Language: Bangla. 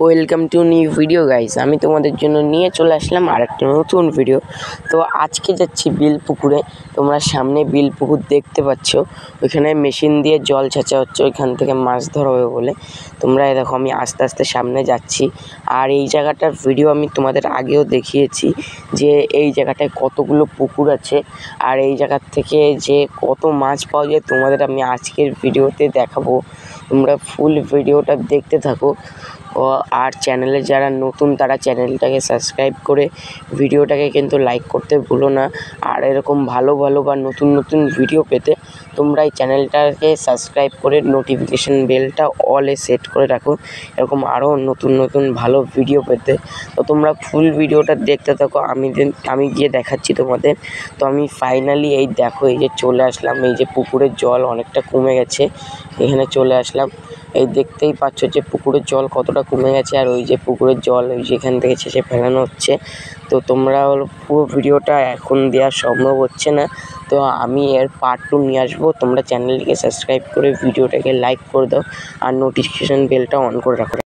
Welcome to new video guys. আমি তোমাদের জন্য নিয়ে চলে আসলাম আরেকটা নতুন ভিডিও। তো আজকে যাচ্ছি বিল পুকুরে। তোমরা সামনে বিল পুকুর দেখতে পাচ্ছ, ওইখানে মেশিন দিয়ে জল ছেঁচা হচ্ছে, ওইখান থেকে মাছ ধরা হবে বলে। তোমরা দেখো আমি আস্তে আস্তে সামনে যাচ্ছি। আর এই জায়গাটার ভিডিও আমি তোমাদের আগেও দেখিয়েছি যে এই জায়গাটায় কতগুলো পুকুর আছে আর এই জায়গার থেকে যে কত মাছ পাওয়া যায় তোমাদের আমি আজকের ভিডিওতে দেখাবো। তোমরা ফুল ভিডিওটা দেখতে থাকো। আর চ্যানেলে যারা নতুন তারা চ্যানেলটাকে সাবস্ক্রাইব করে ভিডিওটাকে কিন্তু লাইক করতে ভুলো না। আর এরকম ভালো ভালো বা নতুন নতুন ভিডিও পেতে তোমরা এই চ্যানেলটাকে সাবস্ক্রাইব করে নোটিফিকেশান বেলটা অলে সেট করে রাখো, এরকম আরও নতুন নতুন ভালো ভিডিও পেতে। তো তোমরা ফুল ভিডিওটা দেখতে থাকো, আমি গিয়ে দেখাচ্ছি তোমাদের। তো আমি ফাইনালি এই দেখো এই যে চলে আসলাম, এই যে পুকুরের জল অনেকটা কমে গেছে, এখানে চলে আসলাম। এই দেখতেই পাচ্ছ যে পুকুরের জল কতটা কমে গেছে, আর ওই যে পুকুরের জল ওই যেখান থেকে ছেঁচে ফেলানো হচ্ছে। তো তোমরা পুরো ভিডিওটা এখন দেওয়া সম্ভব হচ্ছে না, তো আমি এর পার্ট 2 নিয়ে আসবো। তোমরা চ্যানেলটিকে সাবস্ক্রাইব করে ভিডিওটাকে লাইক করে দাও আর নোটিফিকেশান বেলটা অন করে রাখো।